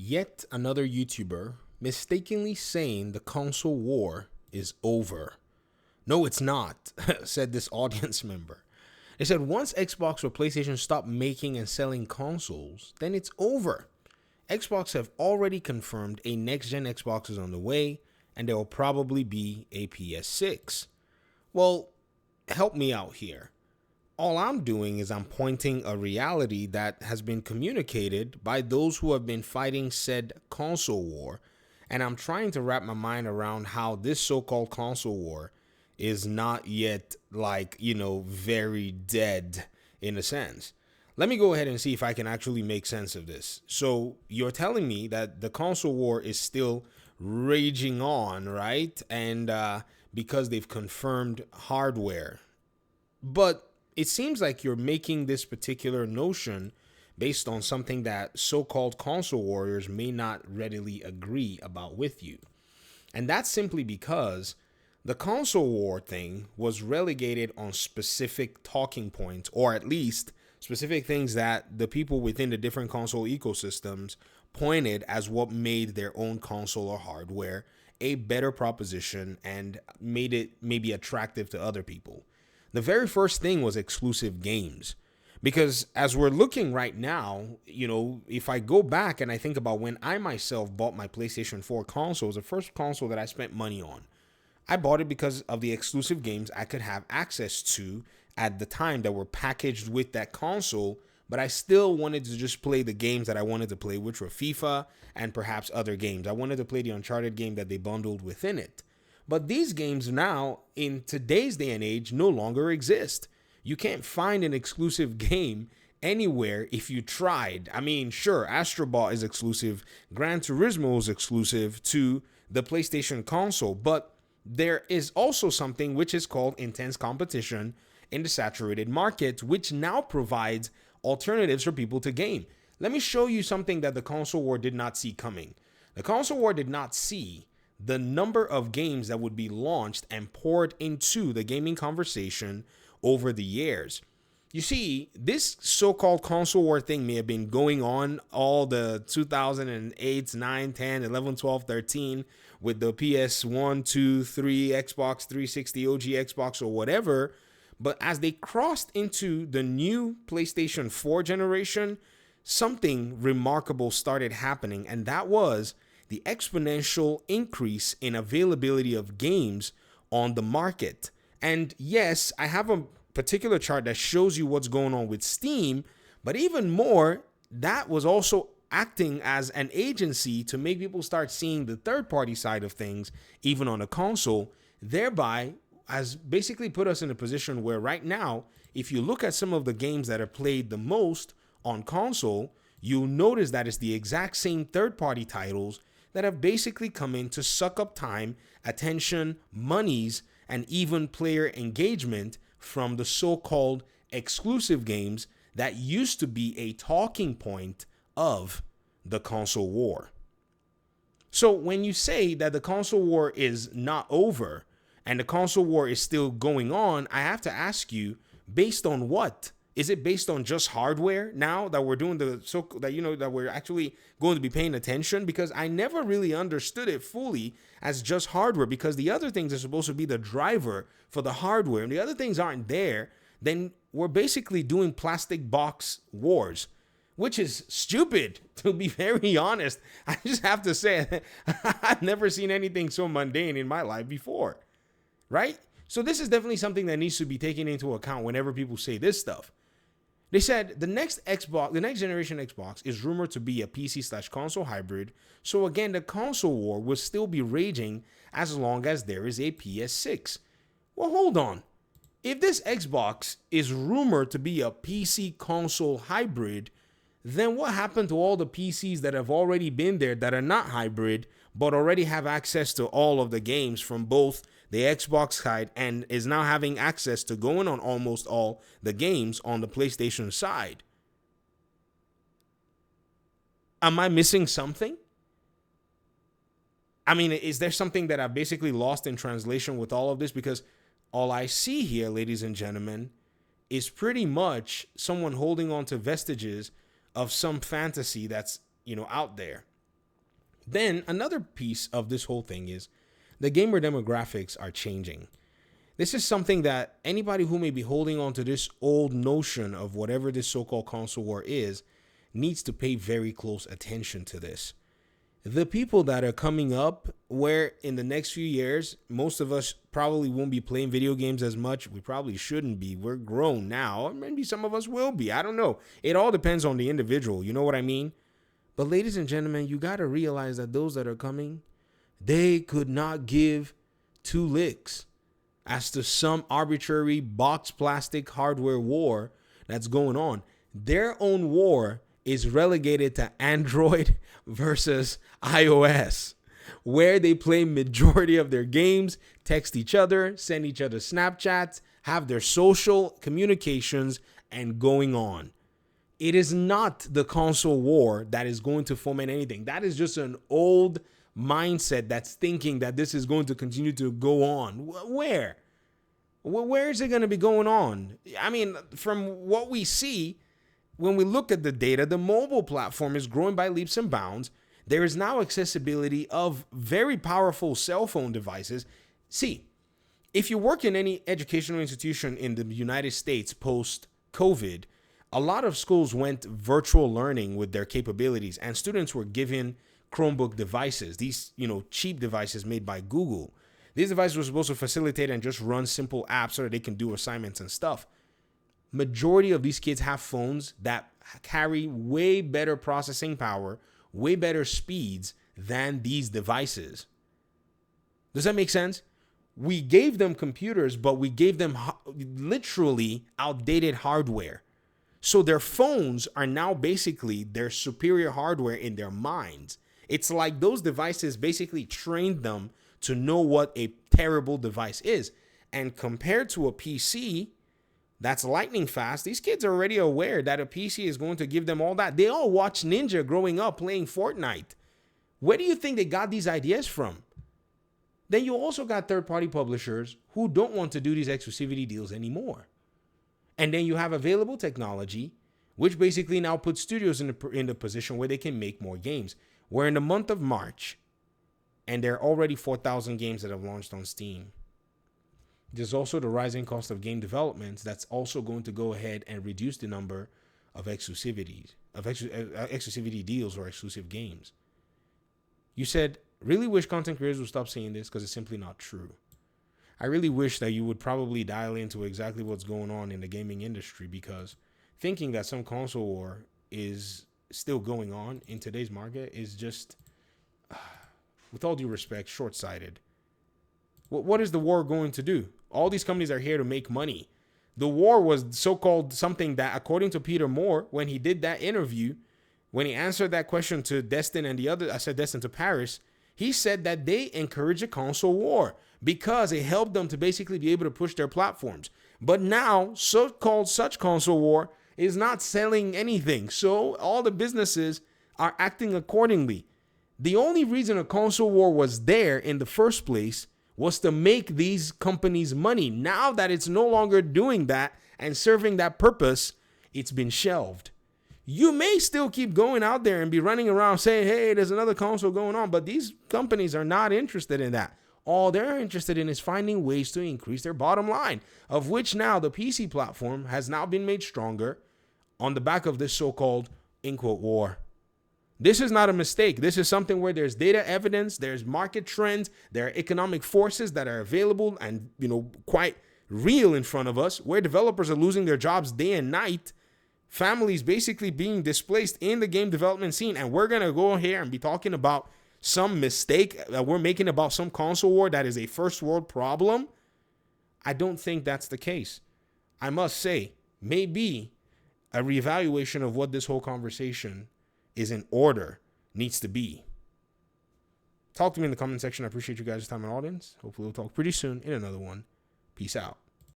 Yet another YouTuber mistakenly saying the console war is over. No, it's not, said this audience member. They said once Xbox or PlayStation stop making and selling consoles, then it's over. Xbox have already confirmed a next gen Xbox is on the way, and there will probably be a PS6. Well, help me out here. All I'm doing is I'm pointing a reality that has been communicated by those who have been fighting said console war, and I'm trying to wrap my mind around how this so-called console war is not yet very dead in a sense. Let me go ahead and see if I can actually make sense of this. So you're telling me that the console war is still raging on, right? And because they've confirmed hardware. But it seems like you're making this particular notion based on something that so-called console warriors may not readily agree about with you. And that's simply because the console war thing was relegated on specific talking points, or at least specific things that the people within the different console ecosystems pointed as what made their own console or hardware a better proposition and made it maybe attractive to other people. The very first thing was exclusive games. Because as we're looking right now, if I go back and I think about when I myself bought my PlayStation 4 console, it was the first console that I spent money on. I bought it because of the exclusive games I could have access to at the time that were packaged with that console, but I still wanted to just play the games that I wanted to play, which were FIFA and perhaps other games. I wanted to play the Uncharted game that they bundled within it. But these games now, in today's day and age, no longer exist. You can't find an exclusive game anywhere if you tried. I mean, sure, Astro Ball is exclusive. Gran Turismo is exclusive to the PlayStation console. But there is also something which is called intense competition in the saturated market, which now provides alternatives for people to game. Let me show you something that the console war did not see coming. The console war did not see the number of games that would be launched and poured into the gaming conversation over the years. You see, this so-called console war thing may have been going on all the 2008, 9, 10, 11, 12, 13 with the PS1, 2, 3, Xbox 360, OG Xbox or whatever. But as they crossed into the new PlayStation 4 generation, something remarkable started happening, and that was the exponential increase in availability of games on the market. And yes, I have a particular chart that shows you what's going on with Steam, but even more, that was also acting as an agency to make people start seeing the third-party side of things, even on a console, thereby has basically put us in a position where right now, if you look at some of the games that are played the most on console, you'll notice that it's the exact same third-party titles that have basically come in to suck up time, attention, monies, and even player engagement from the so-called exclusive games that used to be a talking point of the console war. So when you say that the console war is not over and the console war is still going on, I have to ask you, based on what? Is it based on just hardware now that we're doing that we're actually going to be paying attention? Because I never really understood it fully as just hardware, because the other things are supposed to be the driver for the hardware and the other things aren't there. Then we're basically doing plastic box wars, which is stupid, to be very honest. I just have to say, I've never seen anything so mundane in my life before, right? So this is definitely something that needs to be taken into account whenever people say this stuff. They said the next generation Xbox is rumored to be a PC/console hybrid. So again, the console war will still be raging as long as there is a PS6. Well, hold on. If this Xbox is rumored to be a PC console hybrid, then what happened to all the PCs that have already been there that are not hybrid, but already have access to all of the games from both the Xbox side and is now having access to going on almost all the games on the PlayStation side? Am I missing something? I mean, is there something that I've basically lost in translation with all of this? Because all I see here, ladies and gentlemen, is pretty much someone holding on to vestiges of some fantasy that's, out there. Then another piece of this whole thing is the gamer demographics are changing. This is something that anybody who may be holding on to this old notion of whatever this so-called console war is needs to pay very close attention to this. The people that are coming up, where in the next few years, most of us probably won't be playing video games as much. We probably shouldn't be. We're grown now. Maybe some of us will be. I don't know. It all depends on the individual. You know what I mean? But ladies and gentlemen, you got to realize that those that are coming, they could not give two licks as to some arbitrary box plastic hardware war that's going on. Their own war is relegated to Android versus iOS, where they play majority of their games, text each other, send each other Snapchats, have their social communications, and going on. It is not the console war that is going to foment anything. That is just an old mindset that's thinking that this is going to continue to go on. Where? Where is it going to be going on? I mean, from what we see, when we look at the data, the mobile platform is growing by leaps and bounds. There is now accessibility of very powerful cell phone devices. See, if you work in any educational institution in the United States post-COVID, a lot of schools went virtual learning with their capabilities, and students were given Chromebook devices, these, cheap devices made by Google. These devices were supposed to facilitate and just run simple apps so that they can do assignments and stuff. Majority of these kids have phones that carry way better processing power, way better speeds than these devices. Does that make sense? We gave them computers, but we gave them literally outdated hardware. So their phones are now basically their superior hardware in their minds. It's like those devices basically trained them to know what a terrible device is. And compared to a PC that's lightning fast, these kids are already aware that a PC is going to give them all that. They all watched Ninja growing up playing Fortnite. Where do you think they got these ideas from? Then you also got third-party publishers who don't want to do these exclusivity deals anymore. And then you have available technology, which basically now puts studios in the position where they can make more games. We're in the month of March, and there are already 4,000 games that have launched on Steam. There's also the rising cost of game developments that's also going to go ahead and reduce the number of exclusivity deals or exclusive games. You said, really wish content creators would stop saying this because it's simply not true. I really wish that you would probably dial into exactly what's going on in the gaming industry, because thinking that some console war is still going on in today's market is just, with all due respect, short-sighted. What is the war going to do? All these companies are here to make money. The war was so-called something that, according to Peter Moore, when he did that interview, when he answered that question to Destin and Destin to Paris, he said that they encourage a console war because it helped them to basically be able to push their platforms. But now, so-called such console war is not selling anything. So all the businesses are acting accordingly. The only reason a console war was there in the first place was to make these companies money. Now that it's no longer doing that and serving that purpose, it's been shelved. You may still keep going out there and be running around saying, hey, there's another console going on, but these companies are not interested in that. All they're interested in is finding ways to increase their bottom line, of which now the PC platform has now been made stronger on the back of this so-called, in quote, war. This is not a mistake. This is something where there's data evidence, there's market trends, there are economic forces that are available and, quite real in front of us, where developers are losing their jobs day and night, families basically being displaced in the game development scene. And we're going to go here and be talking about some mistake that we're making about some console war that is a first world problem. I don't think that's the case. I must say, maybe a reevaluation of what this whole conversation is in order needs to be. Talk to me in the comment section. I appreciate you guys' time and audience. Hopefully we'll talk pretty soon in another one. Peace out.